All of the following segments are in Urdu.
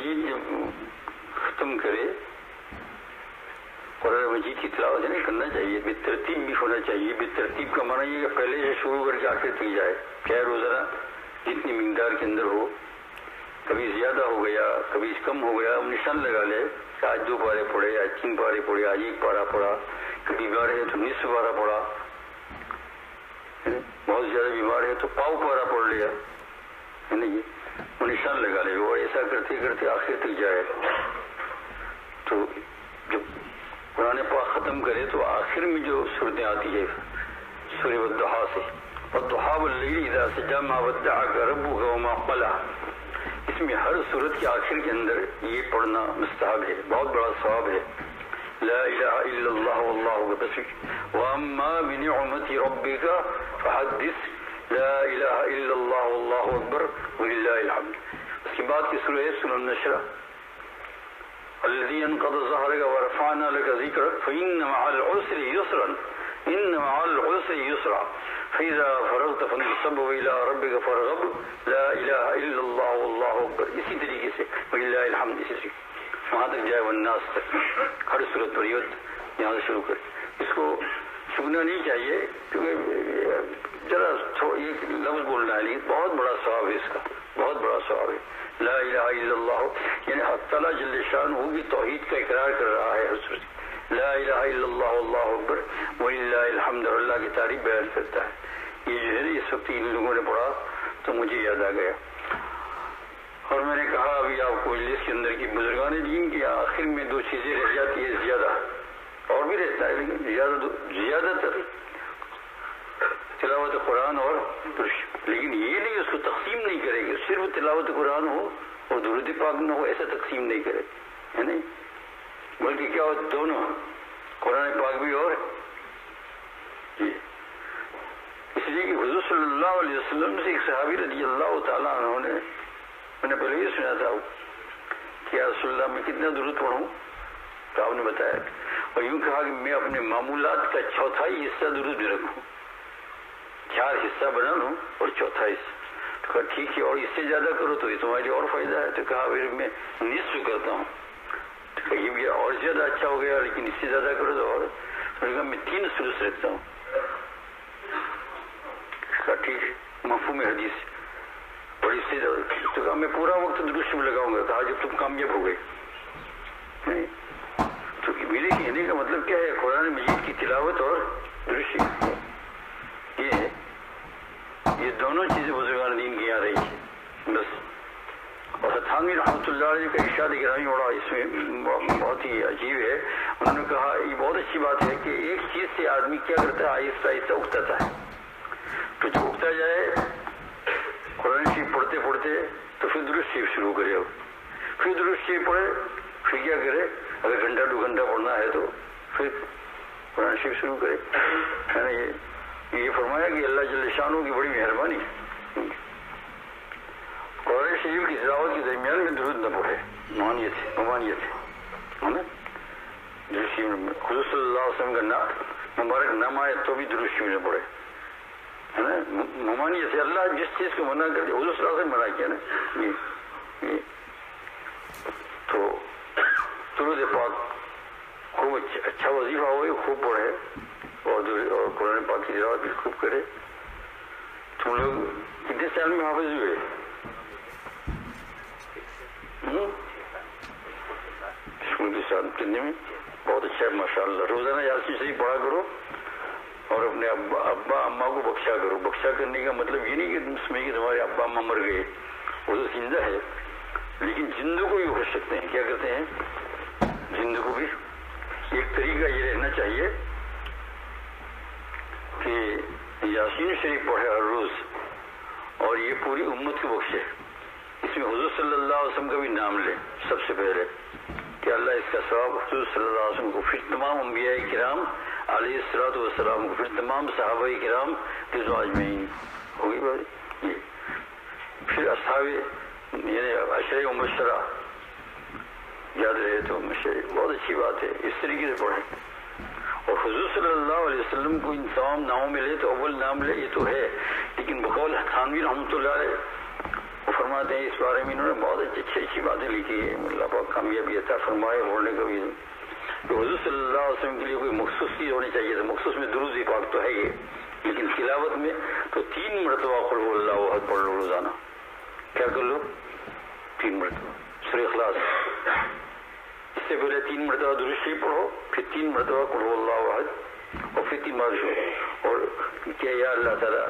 مجید جب ختم کرے قرآن مجید کی تلاوت نہیں کرنا چاہیے، بے ترتیب بھی ہونا چاہیے. بے ترتیب کا معنی یہ کہ پہلے سے شروع کر کے آخر تک جائے، چاہے روزانہ جتنی مقدار کے اندر ہو. کبھی زیادہ ہو گیا کبھی کم ہو گیا، نشان لگا لے کہ آج 2 پارے پڑھے، آج 3 پارے پڑھے، آج 1 پارا پڑھا. کبھی بیمار ہے تو نصف پارا پڑھا، بہت زیادہ بیمار ہے تو پاؤ پارا پڑھ لیا، ہے نا. یہ وہ نشان لگا لے اور ایسا کرتے کرتے آخر تک جائے. تو جب قرآن پاک ختم کرے تو آخر میں جو صورتیں آتی ہے سورہ والضحیٰ سے، والضحیٰ واللیل اذا سجی ما ودعک ربک وما قلی، اس میں ہر صورت کے آخر کے اندر یہ پڑھنا مستحب ہے، بہت بڑا ثواب ہے. لا الہ الا اللہ واللہ اکبر واما بنعمت ربک فحدث لا الہ الا اللہ واللہ اکبر وللہ الحمد. اس کے بعد کی سورہ ہے سورۃ النشر، الذی انقض ظہرک ورفعنا لک ذکرک فإن مع العسر یسرا ان مع العسر یسرا فإذا فرغت فانصب وإلى ربك فارغب لا الہ الا اللہ واللہ اکبر. اسی طریقے سے وللہ الحمد، اسی طریقے وہاں تک جائے والناس تک، ہر صورت پر یہاں سے شروع کر. اس کو چھوڑنا نہیں چاہیے کیونکہ ذرا ایک لفظ بولنا ہے، لیکن بہت بڑا ثواب ہے، اس کا بہت بڑا ثواب ہے. لا الہ الا اللہ یعنی حق تعالیٰ جل شانہ بھی توحید کا اقرار کر رہا ہے. لا الہ الا اللہ واللہ اکبر وللہ الحمد، اللہ کی تعریف بیان کرتا ہے. یہ جو ہے اس وقت ان لوگوں نے پڑھا تو مجھے یاد آ گیا. اور میں نے کہا ابھی آپ کو مجلس کے اندر کی بزرگان دین کی آخر میں 2 چیزیں رہ جاتی ہے زیادہ، اور بھی رہتا ہے لیکن زیادہ تر تلاوت قرآن اور درود. لیکن یہ نہیں اس کو تقسیم نہیں کرے گی، صرف تلاوت قرآن ہو اور درود پاک نہ ہو، ایسا تقسیم نہیں کرے، ہے نہیں. بلکہ کیا ہو دونوں، قرآن پاک بھی اور جی. اس لیے کہ حضور صلی اللہ علیہ وسلم سے ایک صحابی رضی اللہ تعالیٰ عنہ نے، میں نے پہلے یہ سنا تھا کہ یا رسول اللہ میں کتنا درود پڑھوں، تو آپ نے بتایا اور یوں کہا کہ میں اپنے معمولات کا 1/4 حصہ درود میں رکھوں، 4 حصہ بنا لوں اور 1/4 حصہ. تو کہا ٹھیک ہے، اور اس سے زیادہ کرو تو یہ تمہارے اور فائدہ ہے. تو کہا پھر میں نصف کرتا ہوں. تو کہا یہ بھی اور زیادہ اچھا ہو گیا، لیکن اس سے زیادہ کرو تو اور. تو کہا میں 3 ثلث رکھتا ہوں. کہا ٹھیک ہے، مفہوم حدیث. اور اس سے تو کہا میں پورا وقت درود میں لگاؤں گا. کہا جب تم کامیاب ہو گئے. تو میرے کہنے کا مطلب کیا ہے، قرآن مجید کی تلاوت اور درود یہ ہے، یہ دونوں چیزیں بزرگان دین کی آ رہی ہیں بس. اور تھانوی رحمۃ اللہ علیہ کا ارشاد گرامی بڑا اس میں بہت ہی عجیب ہے. انہوں نے کہا یہ بہت اچھی بات ہے کہ ایک چیز سے آدمی کیا کرتا ہے، آہستہ آہستہ اگتا ہے. تو جو اگتا جائے قرآن شریف پڑھتے پڑھتے تو پھر درود شریف شروع کرے، پھر درود شریف پڑھے، پھر کیا کرے، اگر گھنٹہ 2 گھنٹہ پڑھنا ہے تو پھر قرآن شریف شروع کرے. ہے نا. یہ فرمایا کہ اللہ جل شانہ کی بڑی مہربانی، قرآن شریف کی تلاوت کے درمیان میں درود نہ پڑھے، ممانعت ہے نا. درود شریف حضور صلی اللہ علیہ وسلم کا مبارک نام آئے تو بھی درود شریف نہ پڑھے، ہے نا. ممانعت ہے، اللہ جس چیز کو منع کر دے حضور صلی اللہ علیہ وسلم منع کیا نا. تو درود پاک خوب اچھا وظیفہ ہوئے، خوب پڑھے اور قرآن پاک کی تلاوت بھی خوب کرے. تم لوگ کتنے سال میں حافظ ہوئے؟ 16 سال. کتنے میں؟ بہت اچھا ہے ماشاء اللہ. روزانہ یاسین شریف پڑھا کرو اور اپنے ابا اماں کو بخشا کرو. بخشا کرنے کا مطلب یہ نہیں کہ اس میں کہ تمہارے ابا اماں مر گئے، وہ تو زندہ ہے، لیکن زندوں کو بھی بخش سکتے ہیں. کیا کرتے ہیں؟ زندوں کو بھی. ایک طریقہ یہ رہنا چاہیے کہ یاسین شریف پڑھے ہر روز اور یہ پوری امت کو بخشے. اس میں حضور صلی اللہ علیہ وسلم کا بھی نام لے سب سے پہلے کہ اللہ اس کا ثواب حضور صلی اللہ علیہ وسلم کو، پھر تمام انبیاء کرام علیہ الصلوۃ والسلام کو، پھر تمام صحابہ کرام رضوان اجمعین ہوگی بات. پھر اصحاب یعنی عشرہ مبشرہ یاد رہے تو بہت اچھی بات ہے. اس طریقے سے پڑھیں. اور حضور صلی اللہ علیہ وسلم کو ان تمام ناموں میں لے تو اول نام لے، یہ تو ہے، لیکن بقول تھانوی رحمۃ اللہ علیہ وہ فرماتے ہیں اس بارے میں انہوں نے بہت اچھی باتیں لکھی ہیں. اللہ پاک کامیابی عطا فرمائے بولنے کا بھی. حضور صلی اللہ علیہ وسلم کے لیے کوئی مخصوص چیز ہونی چاہیے تھا. مخصوص میں درود پاک تو ہے یہ, لیکن تلاوت میں تو 3 مرتبہ قل هو اللہ احد پڑھ لو روزانہ. کیا کر لو؟ 3 مرتبہ سورہ اخلاص. اس سے پہلے 3 مرتبہ درود شریف پڑھو, پھر 3 مرتبہ قل هو اللہ احد, اور پھر 3 مرتبہ. اور کیا یا اللہ تعالیٰ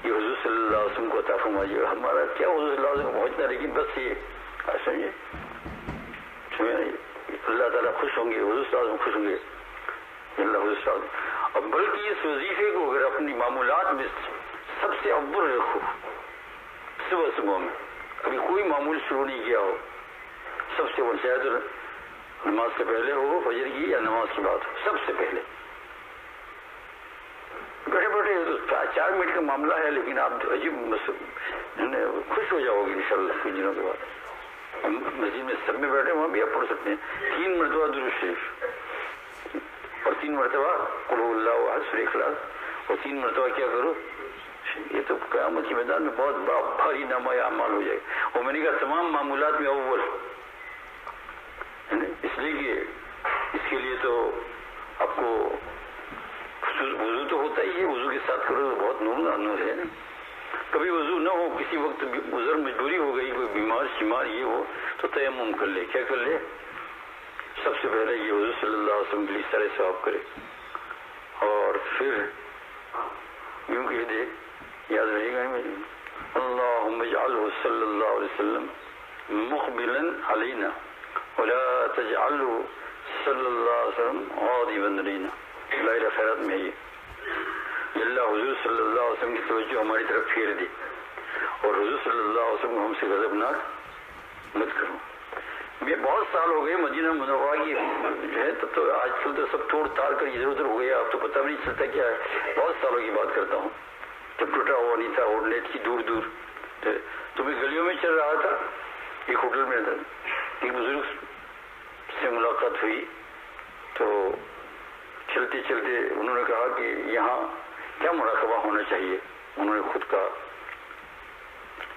یہ حضور صلی اللہ علیہ وسلم کو عطا فرمائیے. ہمارا کیا حضور صلی اللہ علیہ وسلم کو پہنچنا, لیکن بس یہ سمجھے اللہ تعالیٰ خوش ہوں گے, حضور صلی اللہ علیہ وسلم خوش ہوں گے. اللہ حضور صلی اللہ علیہ وسلم. اب بلکہ اس وظیفے کو اگر اپنی معمولات میں سب سے اول رکھو, صبح میں کبھی کوئی معمول شروع نہیں کیا ہو, سب سے اول, چاہے تو نماز سے پہلے ہو فجر کی یا نماز کی بات ہو, سب سے پہلے بیٹھے بیٹھے تو 4 منٹ کا معاملہ ہے, لیکن آپ عجیب خوش ہو جاؤ گے انشاءاللہ کچھ دنوں کے بعد. مسجد میں سب میں بیٹھے وہاں بھی آپ پڑھ سکتے ہیں 3 مرتبہ درود شریف, اور 3 مرتبہ قل هو اللہ احد سورہ اخلاص, اور 3 مرتبہ کیا کرو, یہ تو قیامت کے میدان میں بہت بڑا بھاری نامہ اعمال ہو جائے گا. اور میں نے کہا تمام معمولات میں اول, اس لیے کہ اس کے لیے تو آپ کو وضو تو ہوتا ہی ہے, وضو کے ساتھ کرو تو بہت نور ہے نا. کبھی وضو نہ ہو, کسی وقت عذر مجبوری ہو گئی, کوئی بیمار شمار یہ ہو, تو تیمم کر لے. کیا کر لے؟ سب سے پہلے یہ حضور صلی اللہ علیہ وسلم کے لیے سارے ثواب کرے, اور پھر یوں کہہ دے, یاد رہے گا اللہم اجعلہ صلی اللہ علیہ وسلم مقبلا علینا ولا تجعلہ صلی اللہ علیہ وسلم غاضبا علینا. لائلہ خیرات میں یہ اللہ حضور صلی اللہ علیہ وسلم کی توجہ ہماری طرف پھیر دی, اور حضور صلی اللہ علیہ وسلم کو ہم سے غضبناک مت کرو. میں بہت سال ہو گئے مدینہ منورہ کی جو ہے, تب تو آج کل تو سب توڑ تاڑ کر ادھر ادھر ہو گیا, اب تو پتہ بھی نہیں چلتا کیا ہے. بہت سالوں کی بات کرتا ہوں, جب ٹوٹا ہوا نہیں تھا, ہوٹلیٹ کی دور دور, تو میں گلیوں میں چل رہا تھا, ایک ہوٹل میں تھا, ایک بزرگ سے ملاقات ہوئی, تو چلتے چلتے انہوں نے کہا کہ یہاں کیا مراقبہ ہونا چاہیے. انہوں نے خود کہا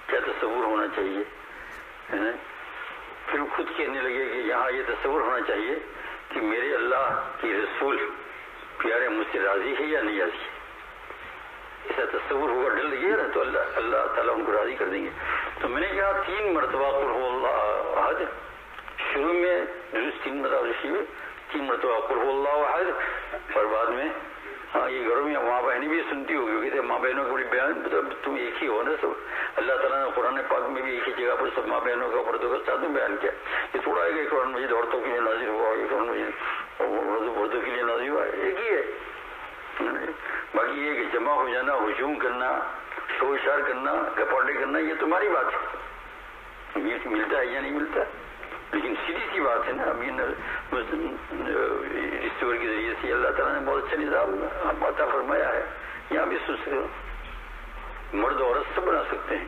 کیا تصور ہونا چاہیے. پھر خود کہنے لگے کہ یہاں یہ تصور ہونا چاہیے کہ میرے اللہ کی رسول پیارے مجھ سے راضی ہے یا نہیں راضی. ایسا تصور ہوگا, ڈر لگے نا, تو اللہ تعالیٰ ان کو راضی کر دیں گے. تو میں نے کہا 3 مرتبہ قل هو اللہ احد, شروع میں 3 مرتبہ 3 مرتبہ قل هو اللہ احد, اور بعد میں ہاں یہ گھروں میں ماں بہنیں بھی سنتی ہوگی کہ ماں بہنوں کے بڑی بیان, تم ایک ہی ہو نا سب. اللہ تعالیٰ نے قرآن پاک میں بھی ایک ہی جگہ پر سب ماں بہنوں کا مردوں کا ساتھ میں بیان کیا. یہ تھوڑا ہے کہ قرآن مجید عورتوں کے لیے نازل ہوا, یہ قرآن مجید مردوں کے لیے نازل ہوا, ایک ہی ہے. باقی یہ کہ جمع ہو جانا, ہجوم کرنا, شور شار کرنا, گپاٹے کرنا, یہ تمہاری بات ہے, ملتا ہے یا نہیں ملتا. لیکن سیدھی سی بات ہے نا, ابھی ریسیور کے ذریعے سے اللہ تعالیٰ نے بہت اچھا نظام عطا فرمایا ہے. یہاں بھی سوچ سکتے مرد عورت سب بنا سکتے ہیں,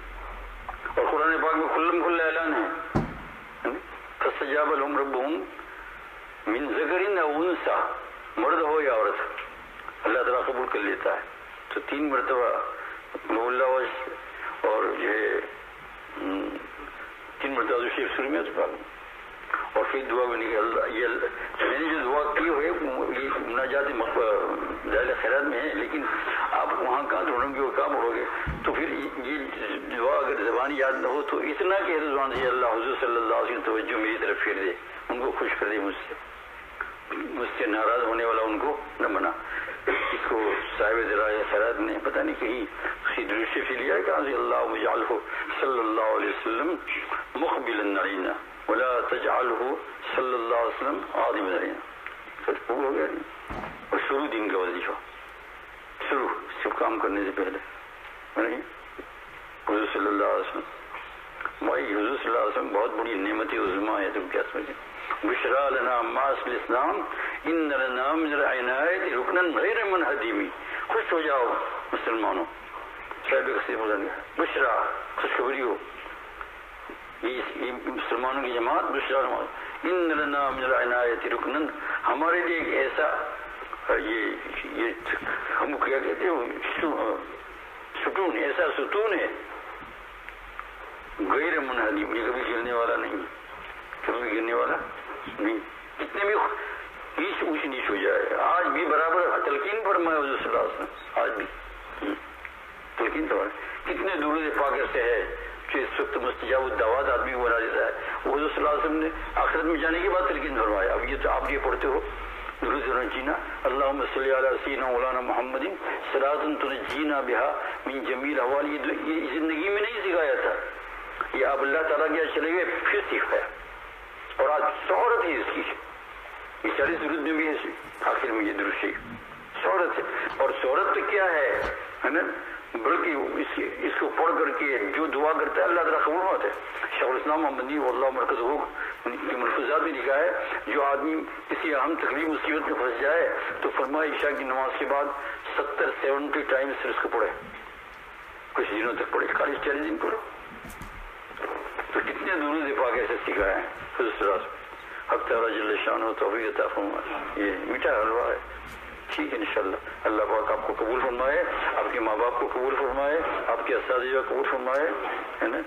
اور قرآن پاک میں کھلم کھلا اعلان ہے فاستجاب لهم ربهم من ذکر او انثى, مرد ہو یا عورت اللہ تعالیٰ قبول کر لیتا ہے. تو 3 مرتبہ اللہ, اور جو ہے 3 مرتبہ شیخ شروع میں اور پھر دعا بھی نہیں. اللہ یہ میں نے جو دعا کی ہوئے یہ مناجات دائرہ خیرات میں ہے, لیکن آپ وہاں کہاں ڈھونڈیں گے اور کہاں پڑھو گے. تو پھر یہ دعا اگر زبان یاد نہ ہو تو اتنا کہ زبان سے اللہ حضور صلی اللہ علیہ وسلم توجہ میری طرف پھیر دے, ان کو خوش کر دے, مجھ سے ناراض ہونے والا ان کو نہ بنا. اس کو صاحب دائرہ خیرات نے پتہ نہیں کہیں اسی درشے سے لیا کہ اللہ اجعلہ صلی اللہ علیہ وسلم مقبلا علینا ولا تجعلہ صلی اللہ علیہ وسلم غاضبا علینا. سچ پور ہو گیا نہیں. اور شروع دن کا وظیفہ, شروع سب کام کرنے سے پہلے حضور صلی اللہ علیہ وسلم, بھائی حضور صلی اللہ علیہ وسلم بہت بڑی نعمت عظمیٰ ہے. تم کیا سمجھیں, بشرا لنا ماس الاسلام ان لنا من العنایت رکنا غیر منہدمی. خوش ہو جاؤ مسلمانوں, صاحب کثیر بولیں گے بشرا خوشخبری ہو, یہ مسلمانوں کی جماعت بشرا ان لنا من العنایت رکنا, ہمارے لیے ایک ایسا یہ ہم کیا کہتے ہیں ستون, ایسا ستون ہے غیر منہدم، یہ کبھی گرنے والا نہیں، کبھی گرنے والا نہیں، کتنے بھی نیچ اونچ نیچ ہو جائے، آج بھی برابر تلقین فرمائے حضور صلی اللہ علیہ وسلم، آج بھی تلقین فرمائے. کتنے درود پاک ایسے ہے جو اس وقت مستجاب الدعوات آدمی کو بنا دیتا ہے. وہ حضور صلی اللہ علیہ وسلم نے آخرت میں جانے کے بعد تلقین فرمایا. اب یہ تو آپ یہ پڑھتے ہو درود جینا، اللہم صلی علی سیدنا مولانا محمد صلاۃ تنجینا بہا من جمیل احوال، یہ زندگی میں نہیں سکھایا تھا، یہ آپ اللہ تعالیٰ کے چلے گئے پھر سکھایا. اور آج شہرت ہے اس کی، یہ 40 درود میں بھی ہے آخر میں یہ درود شریف شہرت ہے. اور شہرت تو کیا ہے نا، بلکہ اس کو پڑھ کر کے جو دعا کرتا ہے اللہ تعالیٰ قبول ہوتا ہے. شیخ الاسلام محمدی واللہ مرکز ہو کے ملفوظات میں لکھا ہے، جو آدمی کسی اہم تکلیف مصیبت میں پھنس جائے تو فرمائے عشاء کی نماز کے بعد 70 ٹائمز پھر اس کو پڑھے، کچھ دنوں تک پڑھے، 40 دن پڑھو. تو کتنے درود پاک ایسے سکھائے ہیں حضرت حق تعالیٰ جل شان و توفیق عطا فرمائے. یہ میٹھا حلوہ ہے. ٹھیک ہے انشاءاللہ اللہ پاک آپ کو قبول فرمائے، آپ کے ماں باپ کو قبول فرمائے، آپ کے اساتذہ کو قبول فرمائے، ہے نا.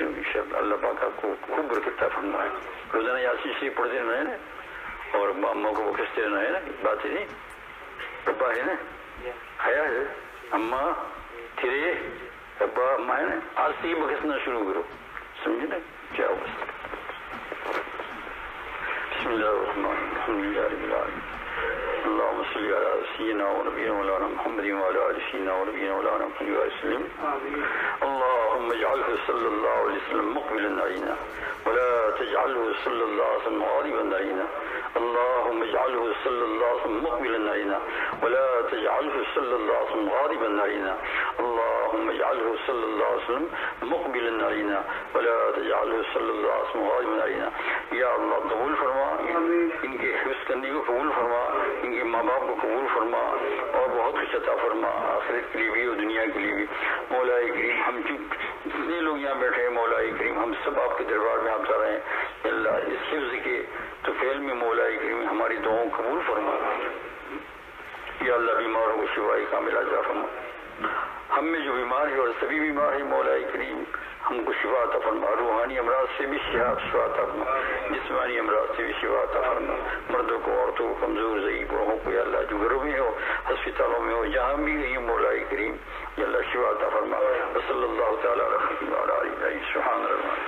انشاءاللہ اللہ پاک آپ کو خوب برکت عطا فرمائے. روزانہ یاسین شریف پڑھتے رہنا ہے نا، اور اماں کو بخشتے رہنا ہے نا. بات ہے نہیں، ابا ہے نا، حیا ہے، اماں تیرے ابا اماں ہے نا، آج سے ہی بخشنا شروع کرو، سمجھے نا کیا بس. بسم اللہ الرحمن الرحیم، الحمد للہ رب العالمین، اللهم صل على سيدنا ونبينا مولانا محمد وعلى آل سيدنا ونبينا مولانا محمد وسلم. اللهم اجعله صلى الله عليه وسلم مقبلا علينا ولا تجعله صلى الله عليه وسلم غالبا علينا. اللهم اجعله صلى الله عليه وسلم مقبلا علينا ولا تجعله صلى الله عليه وسلم غالبا علينا. اللهم اجعله صلى الله عليه وسلم مقبلا علينا ولا تجعله صلى الله عليه وسلم غالبا علينا. یا اللہ قبول فرما، ان کے حفظ کرنے کو قبول فرما، ان کے ماں باپ کو قبول فرما، اور بہت کچھ عطا فرما آخرت کے لیے بھی اور دنیا کے لیے بھی. مولا کریم ہم جتنے لوگ یہاں بیٹھے ہیں مولا کریم ہم سب آپ کے دربار میں حاضر ہیں. اللہ اس حفظ کے طفیل میں مولا کریم ہماری دعاؤں قبول فرما. یا اللہ بیماروں کو شفاء کاملہ عطا فرما. ہم میں جو بیمار ہے اور سبھی بیمار ہیں مولا کریم ہم کو شفا عطا فرما. روحانی امراض سے بھی شفا عطا فرما، جسمانی امراض سے بھی شفا عطا فرما. مردوں کو، عورتوں کو، کمزور ضعیف لوگوں کو یا اللہ جو گھروں میں ہو، ہسپتالوں میں ہو، جہاں بھی گئی مولا کریم یا اللہ شفا عطا فرما. صلی اللہ تعالیٰ علیہ وسلم. سبحان اللہ.